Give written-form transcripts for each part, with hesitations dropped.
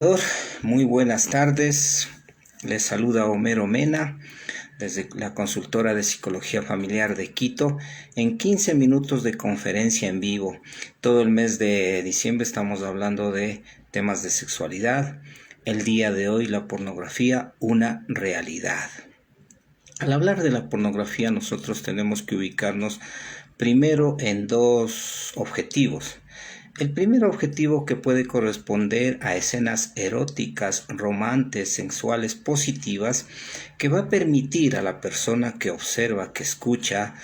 Doctor, muy buenas tardes. Les saluda Homero Mena desde la consultora de psicología familiar de Quito en 15 minutos de conferencia en vivo. Todo el mes de diciembre estamos hablando de temas de sexualidad. El día de hoy, la pornografía, una realidad. Al hablar de la pornografía, nosotros tenemos que ubicarnos primero en dos objetivos. El primer objetivo, que puede corresponder a escenas eróticas, romances, sensuales, positivas, que va a permitir a la persona que observa, que escucha,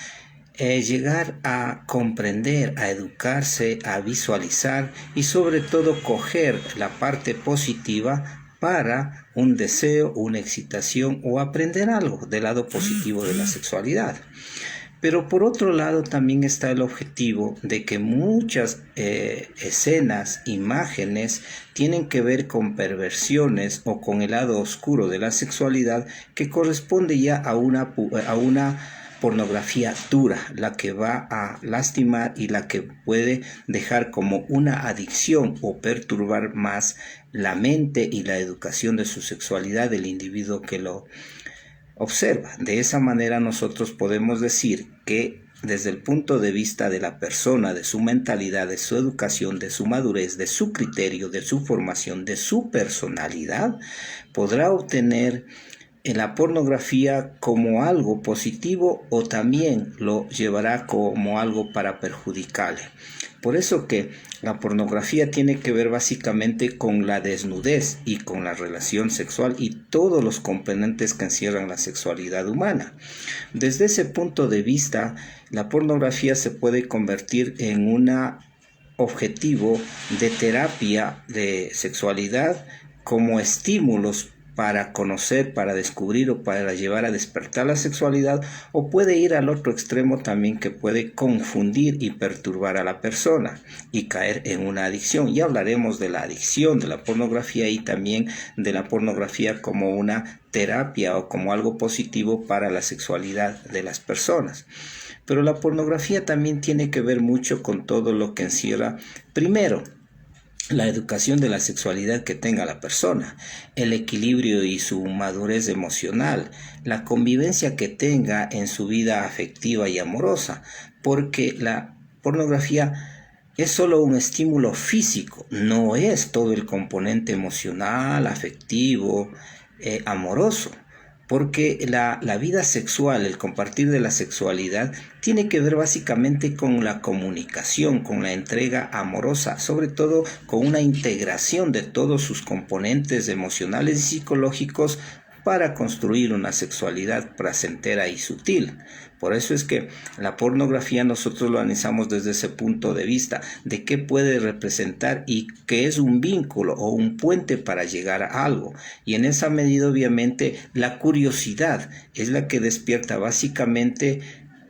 llegar a comprender, a educarse, a visualizar y sobre todo coger la parte positiva para un deseo, una excitación o aprender algo del lado positivo de la sexualidad. Pero por otro lado también está el objetivo de que muchas escenas, imágenes, tienen que ver con perversiones o con el lado oscuro de la sexualidad, que corresponde ya a una pornografía dura, la que va a lastimar y la que puede dejar como una adicción o perturbar más la mente y la educación de su sexualidad del individuo que lo observa. De esa manera nosotros podemos decir que desde el punto de vista de la persona, de su mentalidad, de su educación, de su madurez, de su criterio, de su formación, de su personalidad, podrá obtener en la pornografía como algo positivo o también lo llevará como algo para perjudicarle. Por eso que la pornografía tiene que ver básicamente con la desnudez y con la relación sexual y todos los componentes que encierran la sexualidad humana. Desde ese punto de vista, la pornografía se puede convertir en un objetivo de terapia de sexualidad como estímulos para conocer, para descubrir o para llevar a despertar la sexualidad, o puede ir al otro extremo también, que puede confundir y perturbar a la persona y caer en una adicción. Ya hablaremos de la adicción de la pornografía y también de la pornografía como una terapia o como algo positivo para la sexualidad de las personas. Pero la pornografía también tiene que ver mucho con todo lo que encierra, primero, la educación de la sexualidad que tenga la persona, el equilibrio y su madurez emocional, la convivencia que tenga en su vida afectiva y amorosa, porque la pornografía es solo un estímulo físico, no es todo el componente emocional, afectivo, amoroso. Porque la vida sexual, el compartir de la sexualidad, tiene que ver básicamente con la comunicación, con la entrega amorosa, sobre todo con una integración de todos sus componentes emocionales y psicológicos para construir una sexualidad placentera y sutil. Por eso es que la pornografía nosotros lo analizamos desde ese punto de vista, de qué puede representar y qué es un vínculo o un puente para llegar a algo. Y en esa medida, obviamente, la curiosidad es la que despierta básicamente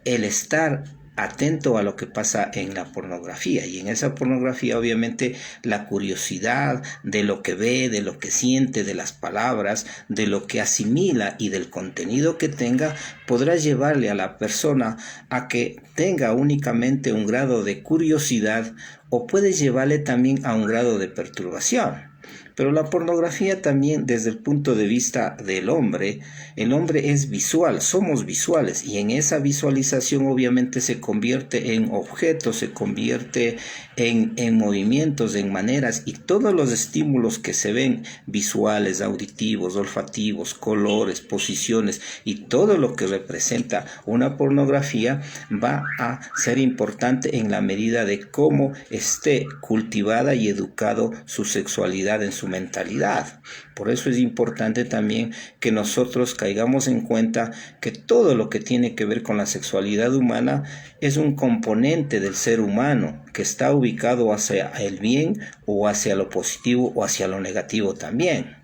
el estar atento a lo que pasa en la pornografía, y en esa pornografía obviamente la curiosidad de lo que ve, de lo que siente, de las palabras, de lo que asimila y del contenido que tenga, podrá llevarle a la persona a que tenga únicamente un grado de curiosidad, o puede llevarle también a un grado de perturbación. Pero la pornografía también, desde el punto de vista del hombre, el hombre es visual, somos visuales, y en esa visualización obviamente se convierte en objetos, se convierte en movimientos, en maneras, y todos los estímulos que se ven, visuales, auditivos, olfativos, colores, posiciones, y todo lo que representa una pornografía va a ser importante en la medida de cómo esté cultivada y educado su sexualidad en su mentalidad. Por eso es importante también que nosotros caigamos en cuenta que todo lo que tiene que ver con la sexualidad humana es un componente del ser humano que está ubicado hacia el bien o hacia lo positivo o hacia lo negativo también.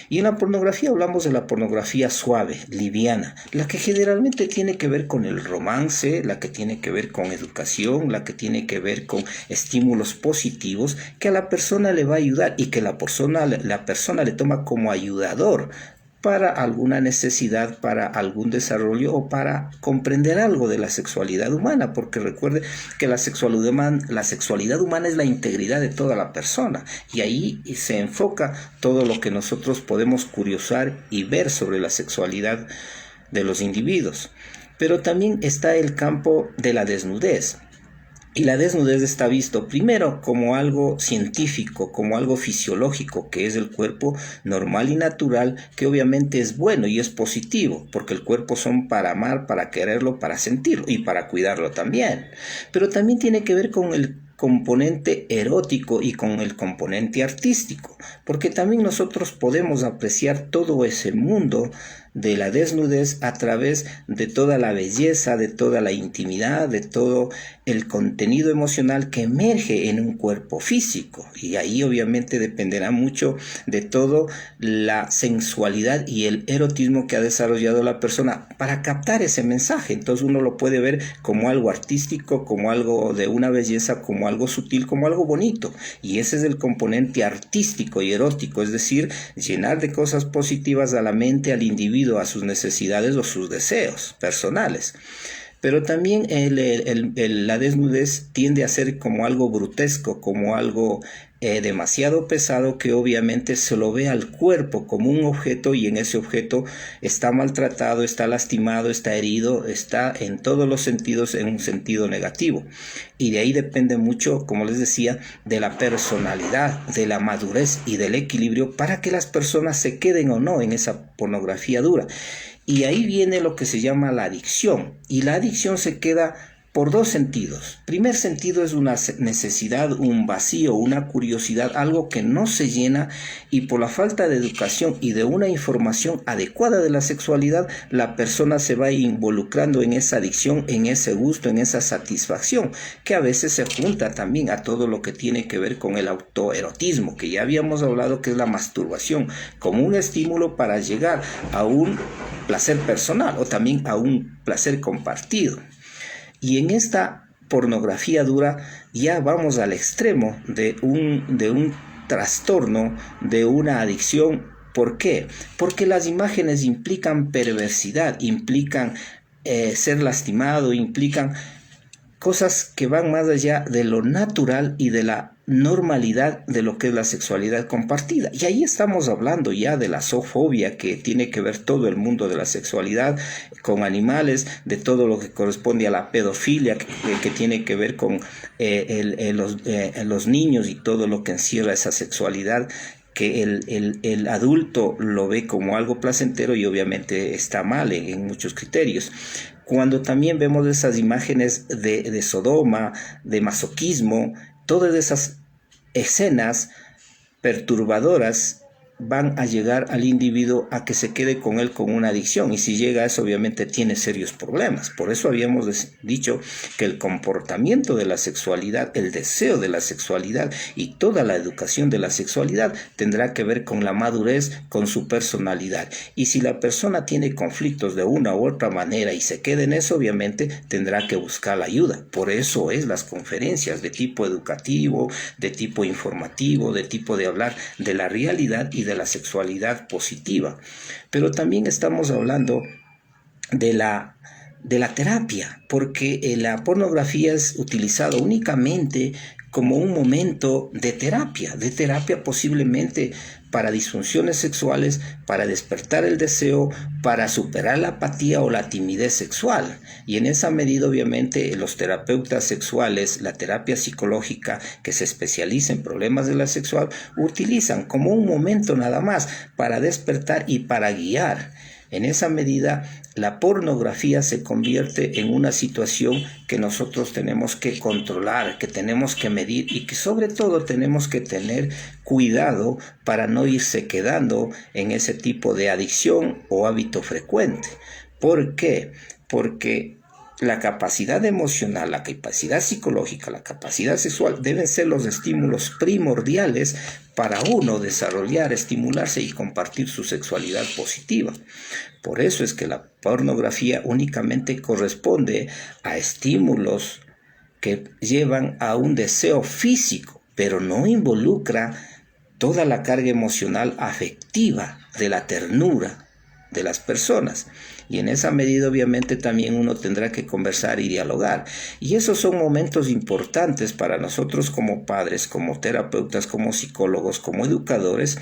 Y en la pornografía hablamos de la pornografía suave, liviana, la que generalmente tiene que ver con el romance, la que tiene que ver con educación, la que tiene que ver con estímulos positivos que a la persona le va a ayudar y que la persona le toma como ayudador para alguna necesidad, para algún desarrollo o para comprender algo de la sexualidad humana, porque recuerde que la sexualidad humana es la integridad de toda la persona, y ahí se enfoca todo lo que nosotros podemos curiosar y ver sobre la sexualidad de los individuos. Pero también está el campo de la desnudez. Y la desnudez está visto primero como algo científico, como algo fisiológico, que es el cuerpo normal y natural, que obviamente es bueno y es positivo, porque el cuerpo son para amar, para quererlo, para sentirlo y para cuidarlo también. Pero también tiene que ver con el componente erótico y con el componente artístico, porque también nosotros podemos apreciar todo ese mundo de la desnudez a través de toda la belleza, de toda la intimidad, de todo el contenido emocional que emerge en un cuerpo físico, y ahí obviamente dependerá mucho de todo la sensualidad y el erotismo que ha desarrollado la persona para captar ese mensaje. Entonces uno lo puede ver como algo artístico, como algo de una belleza, como algo sutil, como algo bonito, y ese es el componente artístico y erótico, es decir, llenar de cosas positivas a la mente, al individuo, a sus necesidades o sus deseos personales. Pero también la desnudez tiende a ser como algo grotesco, como algo demasiado pesado, que obviamente se lo ve al cuerpo como un objeto, y en ese objeto está maltratado, está lastimado, está herido, está en todos los sentidos en un sentido negativo. Y de ahí depende mucho, como les decía, de la personalidad, de la madurez y del equilibrio para que las personas se queden o no en esa pornografía dura. Y ahí viene lo que se llama la adicción. Y la adicción se queda por dos sentidos. Primer sentido es una necesidad, un vacío, una curiosidad, algo que no se llena, y por la falta de educación y de una información adecuada de la sexualidad, la persona se va involucrando en esa adicción, en ese gusto, en esa satisfacción, que a veces se junta también a todo lo que tiene que ver con el autoerotismo, que ya habíamos hablado que es la masturbación, como un estímulo para llegar a un placer personal o también a un placer compartido. Y en esta pornografía dura ya vamos al extremo de un trastorno, de una adicción. ¿Por qué? Porque las imágenes implican perversidad, implican ser lastimado, implican cosas que van más allá de lo natural y de la normalidad de lo que es la sexualidad compartida. Y ahí estamos hablando ya de la zoofobia, que tiene que ver todo el mundo de la sexualidad con animales, de todo lo que corresponde a la pedofilia, que tiene que ver con los niños y todo lo que encierra esa sexualidad, que el adulto lo ve como algo placentero y obviamente está mal en muchos criterios. Cuando también vemos esas imágenes de Sodoma, de masoquismo, todas esas escenas perturbadoras van a llegar al individuo a que se quede con él con una adicción, y si llega a eso obviamente tiene serios problemas. Por eso habíamos dicho que el comportamiento de la sexualidad, el deseo de la sexualidad y toda la educación de la sexualidad tendrá que ver con la madurez, con su personalidad, y si la persona tiene conflictos de una u otra manera y se queda en eso, obviamente tendrá que buscar la ayuda. Por eso es las conferencias de tipo educativo, de tipo informativo, de tipo de hablar de la realidad y de la sexualidad positiva. Pero también estamos hablando de la terapia, porque la pornografía es utilizada únicamente como un momento de terapia posiblemente para disfunciones sexuales, para despertar el deseo, para superar la apatía o la timidez sexual. Y en esa medida, obviamente, los terapeutas sexuales, la terapia psicológica que se especializa en problemas de la sexual, utilizan como un momento nada más para despertar y para guiar. En esa medida, la pornografía se convierte en una situación que nosotros tenemos que controlar, que tenemos que medir y que sobre todo tenemos que tener cuidado para no irse quedando en ese tipo de adicción o hábito frecuente. ¿Por qué? Porque la capacidad emocional, la capacidad psicológica, la capacidad sexual deben ser los estímulos primordiales para uno desarrollar, estimularse y compartir su sexualidad positiva. Por eso es que la pornografía únicamente corresponde a estímulos que llevan a un deseo físico, pero no involucra toda la carga emocional afectiva de la ternura, de las personas. Y en esa medida obviamente también uno tendrá que conversar y dialogar. Y esos son momentos importantes para nosotros como padres, como terapeutas, como psicólogos, como educadores,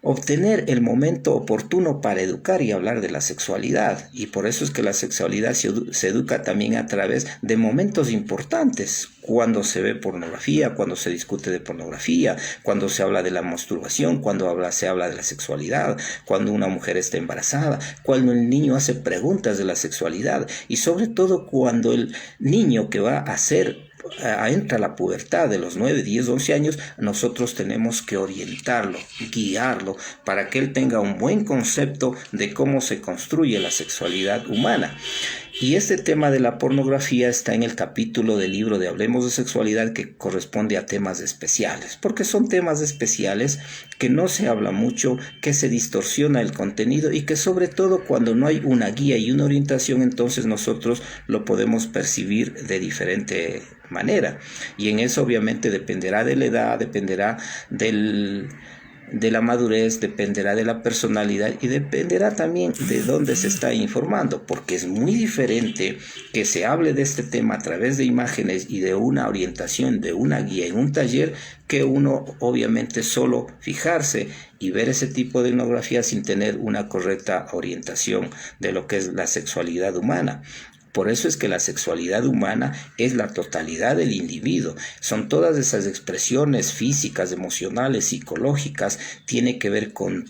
obtener el momento oportuno para educar y hablar de la sexualidad. Y por eso es que la sexualidad se educa también a través de momentos importantes, cuando se ve pornografía, cuando se discute de pornografía, cuando se habla de la masturbación, cuando se habla de la sexualidad, cuando una mujer está embarazada, cuando el niño hace preguntas de la sexualidad, y sobre todo cuando el niño que va a entra a la pubertad de los 9, 10, 11 años, nosotros tenemos que orientarlo, guiarlo, para que él tenga un buen concepto de cómo se construye la sexualidad humana. Y este tema de la pornografía está en el capítulo del libro de Hablemos de Sexualidad, que corresponde a temas especiales, porque son temas especiales que no se habla mucho, que se distorsiona el contenido y que sobre todo cuando no hay una guía y una orientación, entonces nosotros lo podemos percibir de diferente manera. Y en eso obviamente dependerá de la edad, dependerá de la madurez, dependerá de la personalidad y dependerá también de dónde se está informando, porque es muy diferente que se hable de este tema a través de imágenes y de una orientación, de una guía en un taller, que uno obviamente solo fijarse y ver ese tipo de pornografía sin tener una correcta orientación de lo que es la sexualidad humana. Por eso es que la sexualidad humana es la totalidad del individuo. Son todas esas expresiones físicas, emocionales, psicológicas. Tiene que ver con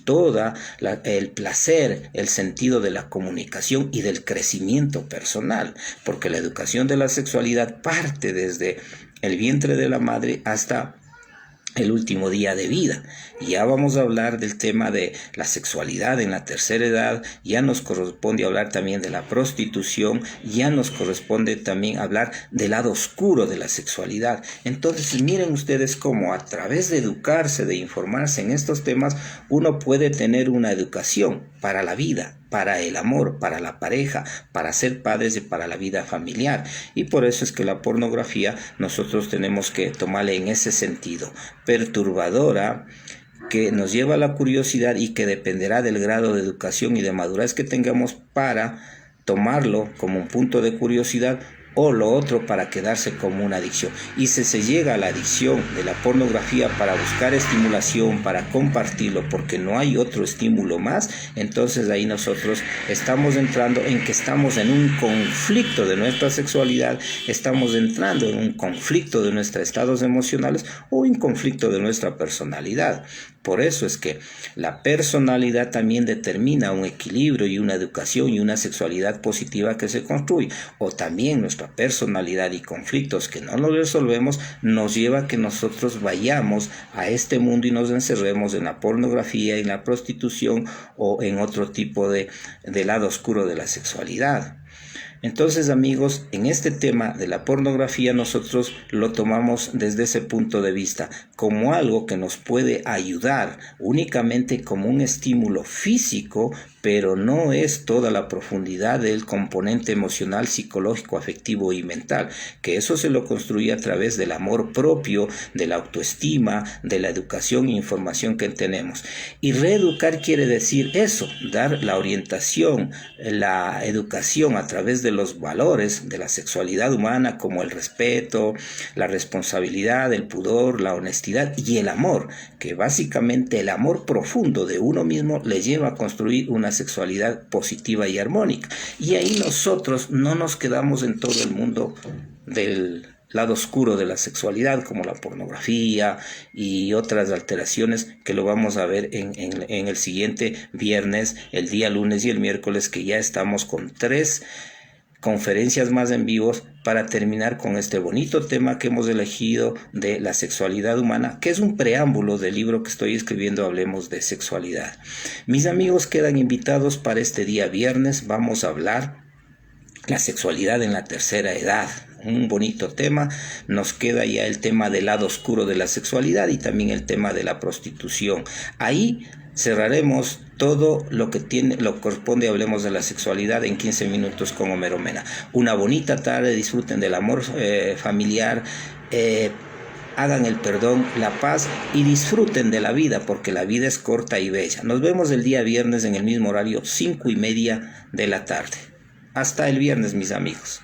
el placer, el sentido de la comunicación y del crecimiento personal. Porque la educación de la sexualidad parte desde el vientre de la madre hasta el último día de vida. Ya vamos a hablar del tema de la sexualidad en la tercera edad, ya nos corresponde hablar también de la prostitución, ya nos corresponde también hablar del lado oscuro de la sexualidad. Entonces miren ustedes cómo a través de educarse, de informarse en estos temas, uno puede tener una educación para la vida, para el amor, para la pareja, para ser padres y para la vida familiar. Y por eso es que la pornografía nosotros tenemos que tomarla en ese sentido, perturbadora, que nos lleva a la curiosidad y que dependerá del grado de educación y de madurez que tengamos para tomarlo como un punto de curiosidad, o lo otro para quedarse como una adicción. Y si se llega a la adicción de la pornografía para buscar estimulación, para compartirlo, porque no hay otro estímulo más, entonces ahí nosotros estamos entrando en que estamos en un conflicto de nuestra sexualidad, estamos entrando en un conflicto de nuestros estados emocionales o en conflicto de nuestra personalidad. Por eso es que la personalidad también determina un equilibrio y una educación y una sexualidad positiva que se construye. O también nuestra personalidad y conflictos que no los resolvemos nos lleva a que nosotros vayamos a este mundo y nos encerremos en la pornografía, en la prostitución o en otro tipo de lado oscuro de la sexualidad. Entonces, amigos, en este tema de la pornografía nosotros lo tomamos desde ese punto de vista, como algo que nos puede ayudar únicamente como un estímulo físico, pero no es toda la profundidad del componente emocional, psicológico, afectivo y mental, que eso se lo construye a través del amor propio, de la autoestima, de la educación e información que tenemos. Y reeducar quiere decir eso, dar la orientación, la educación a través de los valores de la sexualidad humana, como el respeto, la responsabilidad, el pudor, la honestidad y el amor, que básicamente el amor profundo de uno mismo le lleva a construir una sexualidad positiva y armónica. Y ahí nosotros no nos quedamos en todo el mundo del lado oscuro de la sexualidad, como la pornografía y otras alteraciones que lo vamos a ver en el siguiente viernes, el día lunes y el miércoles, que ya estamos con 3 conferencias más en vivos para terminar con este bonito tema que hemos elegido de la sexualidad humana, que es un preámbulo del libro que estoy escribiendo, Hablemos de Sexualidad. Mis amigos quedan invitados para este día viernes. Vamos a hablar la sexualidad en la tercera edad. Un bonito tema. Nos queda ya el tema del lado oscuro de la sexualidad y también el tema de la prostitución. Ahí cerraremos todo lo que corresponde, Hablemos de la Sexualidad, en 15 minutos con Homero Mena. Una bonita tarde, disfruten del amor familiar, hagan el perdón, la paz y disfruten de la vida, porque la vida es corta y bella. Nos vemos el día viernes en el mismo horario, 5:30 de la tarde. Hasta el viernes, mis amigos.